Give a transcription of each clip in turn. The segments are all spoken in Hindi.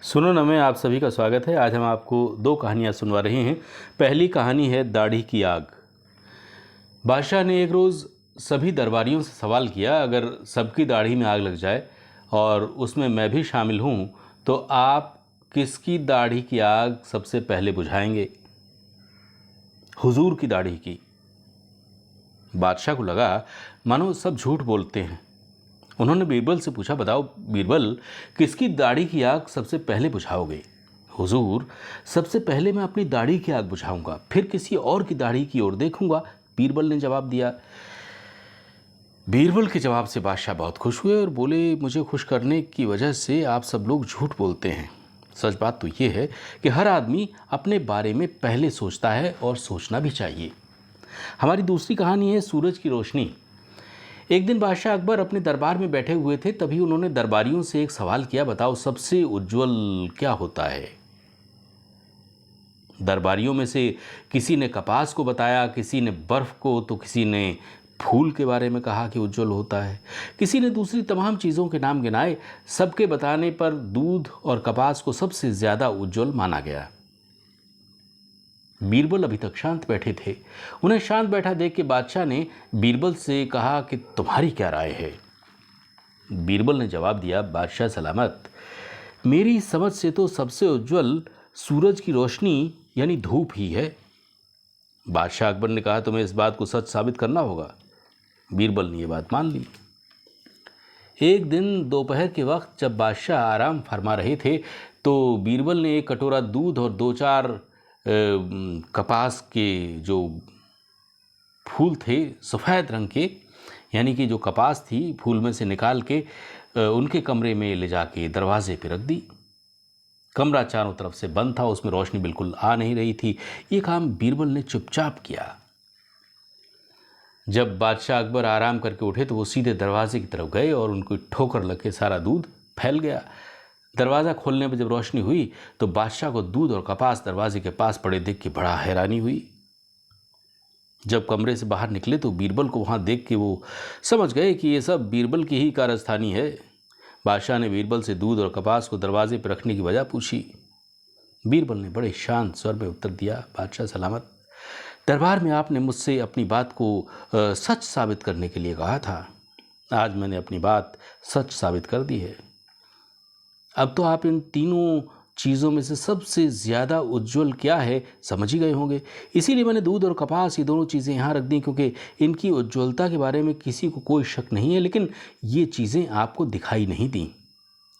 सुनो न में आप सभी का स्वागत है। आज हम आपको दो कहानियाँ सुनवा रहे हैं। पहली कहानी है दाढ़ी की आग। बादशाह ने एक रोज़ सभी दरबारियों से सवाल किया, अगर सबकी दाढ़ी में आग लग जाए और उसमें मैं भी शामिल हूँ तो आप किसकी दाढ़ी की आग सबसे पहले बुझाएंगे? हुजूर की दाढ़ी की। बादशाह को लगा मानो सब झूठ बोलते हैं। उन्होंने बीरबल से पूछा, बताओ बीरबल, किसकी दाढ़ी की आग सबसे पहले बुझाओगे? हुजूर, सबसे पहले मैं अपनी दाढ़ी की आग बुझाऊंगा, फिर किसी और की दाढ़ी की ओर देखूंगा, बीरबल ने जवाब दिया। बीरबल के जवाब से बादशाह बहुत खुश हुए और बोले, मुझे खुश करने की वजह से आप सब लोग झूठ बोलते हैं। सच बात तो ये है कि हर आदमी अपने बारे में पहले सोचता है और सोचना भी चाहिए। हमारी दूसरी कहानी है सूरज की रोशनी। एक दिन बादशाह अकबर अपने दरबार में बैठे हुए थे, तभी उन्होंने दरबारियों से एक सवाल किया, बताओ सबसे उज्जवल क्या होता है? दरबारियों में से किसी ने कपास को बताया, किसी ने बर्फ को, तो किसी ने फूल के बारे में कहा कि उज्जवल होता है। किसी ने दूसरी तमाम चीज़ों के नाम गिनाए। सबके बताने पर दूध और कपास को सबसे ज़्यादा उज्जवल माना गया। बीरबल अभी तक शांत बैठे थे। उन्हें शांत बैठा देख के बादशाह ने बीरबल से कहा कि तुम्हारी क्या राय है? बीरबल ने जवाब दिया, बादशाह सलामत, मेरी समझ से तो सबसे उज्जवल सूरज की रोशनी यानी धूप ही है। बादशाह अकबर ने कहा, तुम्हें इस बात को सच साबित करना होगा। बीरबल ने यह बात मान ली। एक दिन दोपहर के वक्त जब बादशाह आराम फरमा रहे थे तो बीरबल ने एक कटोरा दूध और दो चार कपास के जो फूल थे सफ़ेद रंग के, यानी कि जो कपास थी, फूल में से निकाल के उनके कमरे में ले जाके दरवाजे पे रख दी। कमरा चारों तरफ से बंद था, उसमें रोशनी बिल्कुल आ नहीं रही थी। ये काम बीरबल ने चुपचाप किया। जब बादशाह अकबर आराम करके उठे तो वो सीधे दरवाजे की तरफ गए और उनको ठोकर लग के सारा दूध फैल गया। दरवाज़ा खोलने पर जब रोशनी हुई तो बादशाह को दूध और कपास दरवाजे के पास पड़े देख के बड़ा हैरानी हुई। जब कमरे से बाहर निकले तो बीरबल को वहाँ देख के वो समझ गए कि ये सब बीरबल की ही कारस्तानी है। बादशाह ने बीरबल से दूध और कपास को दरवाजे पर रखने की वजह पूछी। बीरबल ने बड़े शांत स्वर में उत्तर दिया, बादशाह सलामत, दरबार में आपने मुझसे अपनी बात को सच साबित करने के लिए कहा था। आज मैंने अपनी बात सच साबित कर दी है। अब तो आप इन तीनों चीज़ों में से सबसे ज़्यादा उज्जवल क्या है समझ ही गए होंगे। इसीलिए मैंने दूध और कपास ये दोनों चीज़ें यहाँ रख दी, क्योंकि इनकी उज्ज्वलता के बारे में किसी को कोई शक नहीं है, लेकिन ये चीज़ें आपको दिखाई नहीं दी।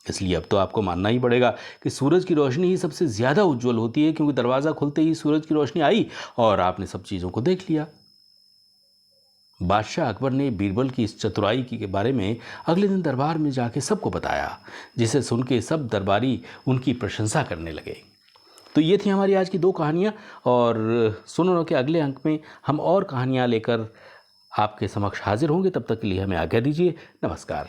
इसलिए अब तो आपको मानना ही पड़ेगा कि सूरज की रोशनी ही सबसे ज़्यादा उज्जवल होती है, क्योंकि दरवाज़ा खुलते ही सूरज की रोशनी आई और आपने सब चीज़ों को देख लिया। बादशाह अकबर ने बीरबल की इस चतुराई के बारे में अगले दिन दरबार में जाके सबको बताया, जिसे सुन के सब दरबारी उनकी प्रशंसा करने लगे। तो ये थी हमारी आज की दो कहानियाँ, और सुनो के अगले अंक में हम और कहानियाँ लेकर आपके समक्ष हाजिर होंगे। तब तक के लिए हमें आज्ञा दीजिए। नमस्कार।